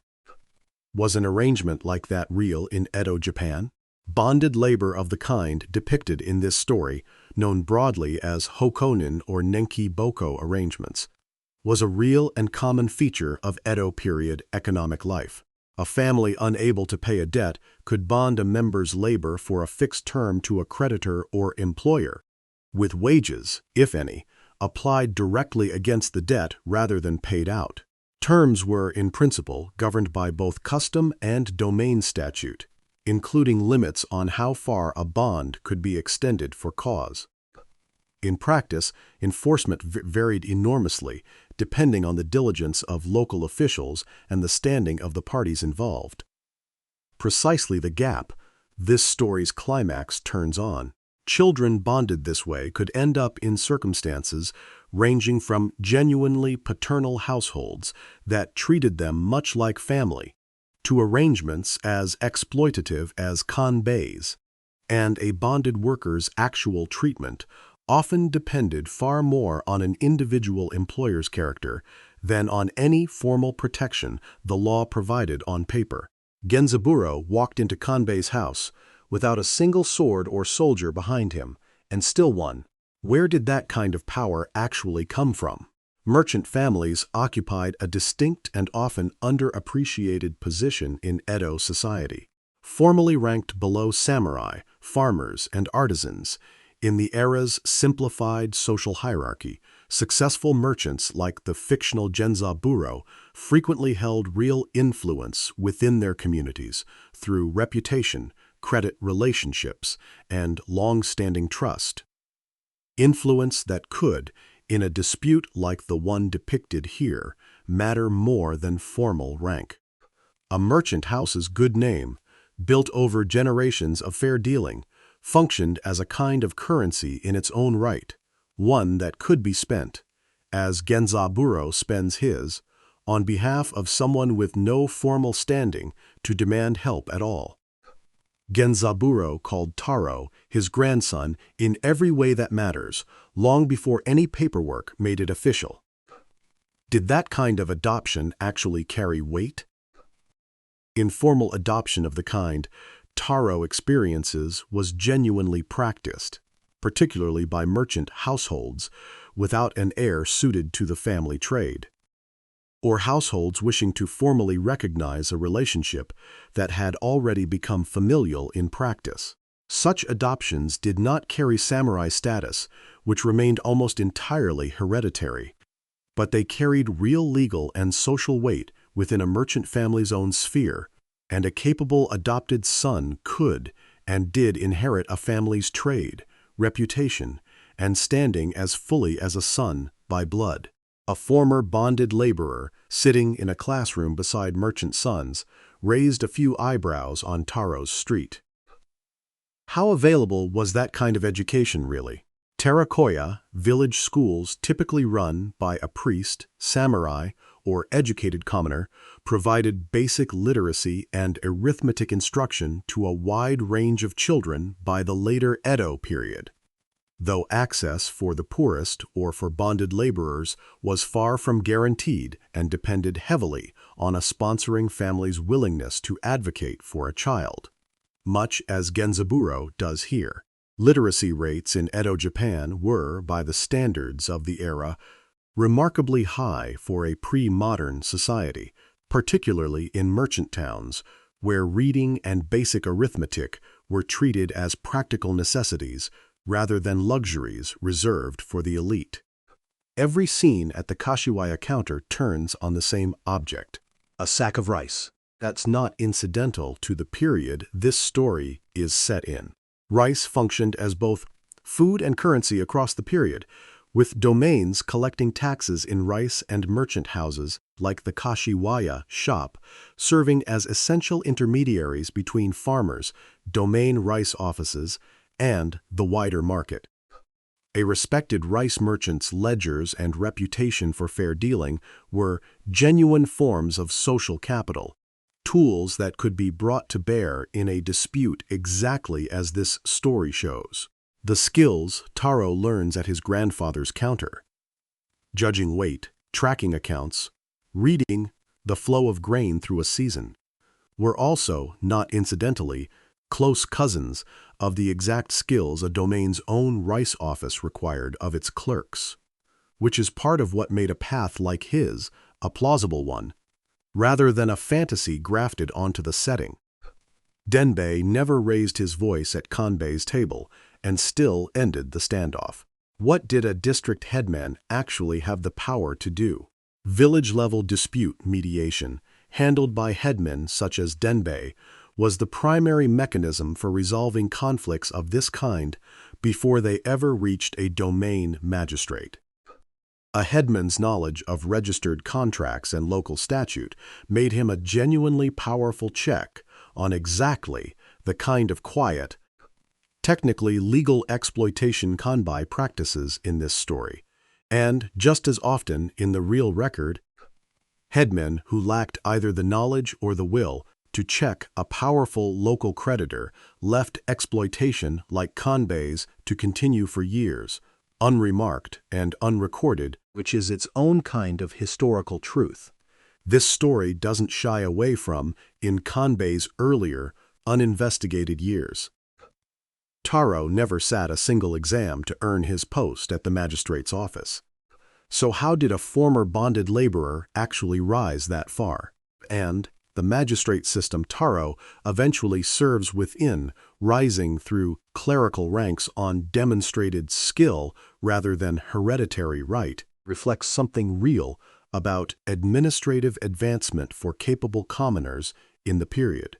Speaker 1: Was an arrangement like that real in Edo Japan? Bonded labor of the kind depicted in this story, known broadly as hokonin or nenki boko arrangements, was a real and common feature of Edo-period economic life. A family unable to pay a debt could bond a member's labor for a fixed term to a creditor or employer, with wages, if any, applied directly against the debt rather than paid out. Terms were, in principle, governed by both custom and domain statute, including limits on how far a bond could be extended for cause. In practice, enforcement varied enormously, depending on the diligence of local officials and the standing of the parties involved. Precisely the gap this story's climax turns on. Children bonded this way could end up in circumstances ranging from genuinely paternal households that treated them much like family, to arrangements as exploitative as Kanbei's, and a bonded worker's actual treatment often depended far more on an individual employer's character than on any formal protection the law provided on paper. Genzaburo walked into Kanbei's house without a single sword or soldier behind him, and still won. Where did that kind of power actually come from? Merchant families occupied a distinct and often underappreciated position in Edo society. Formally ranked below samurai, farmers, and artisans, in the era's simplified social hierarchy, successful merchants like the fictional Genzaburo frequently held real influence within their communities through reputation, credit relationships, and long-standing trust. Influence that could, in a dispute like the one depicted here, matter more than formal rank. A merchant house's good name, built over generations of fair dealing, functioned as a kind of currency in its own right, one that could be spent, as Genzaburo spends his, on behalf of someone with no formal standing to demand help at all. Genzaburo called Taro his grandson in every way that matters, long before any paperwork made it official. Did that kind of adoption actually carry weight? Informal adoption of the kind Taro experiences was genuinely practiced, particularly by merchant households without an heir suited to the family trade, or households wishing to formally recognize a relationship that had already become familial in practice. Such adoptions did not carry samurai status, which remained almost entirely hereditary, but they carried real legal and social weight within a merchant family's own sphere, and a capable adopted son could and did inherit a family's trade, reputation, and standing as fully as a son by blood. A former bonded laborer, sitting in a classroom beside merchant sons, raised a few eyebrows on Taro's street. How available was that kind of education, really? Terakoya, village schools typically run by a priest, samurai, or educated commoner, provided basic literacy and arithmetic instruction to a wide range of children by the later Edo period. Though access for the poorest or for bonded laborers was far from guaranteed and depended heavily on a sponsoring family's willingness to advocate for a child, much as Genzaburo does here. Literacy rates in Edo Japan were, by the standards of the era, remarkably high for a pre-modern society, particularly in merchant towns, where reading and basic arithmetic were treated as practical necessities rather than luxuries reserved for the elite. Every scene at the Kashiwaya counter turns on the same object: a sack of rice. That's not incidental to the period this story is set in. Rice functioned as both food and currency across the period, with domains collecting taxes in rice and merchant houses like the Kashiwaya shop serving as essential intermediaries between farmers, domain rice offices, and the wider market. A respected rice merchant's ledgers and reputation for fair dealing were genuine forms of social capital, tools that could be brought to bear in a dispute exactly as this story shows. The skills Taro learns at his grandfather's counter, judging weight, tracking accounts, reading the flow of grain through a season, were also, not incidentally, close cousins of the exact skills a domain's own rice office required of its clerks, which is part of what made a path like his a plausible one, rather than a fantasy grafted onto the setting. Denbei never raised his voice at Kanbei's table and still ended the standoff. What did a district headman actually have the power to do? Village-level dispute mediation, handled by headmen such as Denbei, was the primary mechanism for resolving conflicts of this kind before they ever reached a domain magistrate. A headman's knowledge of registered contracts and local statute made him a genuinely powerful check on exactly the kind of quiet, technically legal exploitation Kanbei practices in this story, and just as often in the real record, headmen who lacked either the knowledge or the will to check a powerful local creditor left exploitation like Kanbei's to continue for years, unremarked and unrecorded, which is its own kind of historical truth. This story doesn't shy away from in Kanbei's earlier, uninvestigated years. Taro never sat a single exam to earn his post at the magistrate's office. So how did a former bonded laborer actually rise that far? And the magistrate system Taro eventually serves within, rising through clerical ranks on demonstrated skill rather than hereditary right, reflects something real about administrative advancement for capable commoners in the period.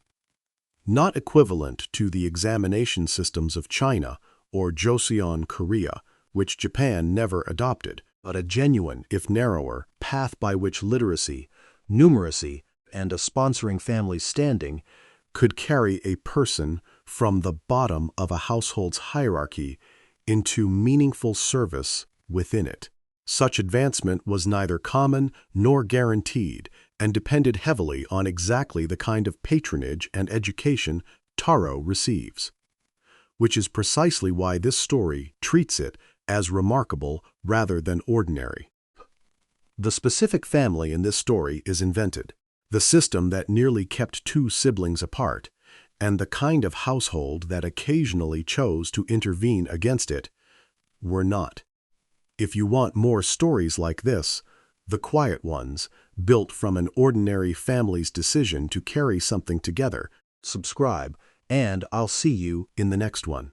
Speaker 1: Not equivalent to the examination systems of China or Joseon Korea, which Japan never adopted, but a genuine, if narrower, path by which literacy, numeracy, and a sponsoring family's standing could carry a person from the bottom of a household's hierarchy into meaningful service within it. Such advancement was neither common nor guaranteed and depended heavily on exactly the kind of patronage and education Taro receives, which is precisely why this story treats it as remarkable rather than ordinary. The specific family in this story is invented, the system that nearly kept two siblings apart, and the kind of household that occasionally chose to intervene against it, were not. If you want more stories like this, the quiet ones, built from an ordinary family's decision to carry something together, subscribe And I'll see you in the next one.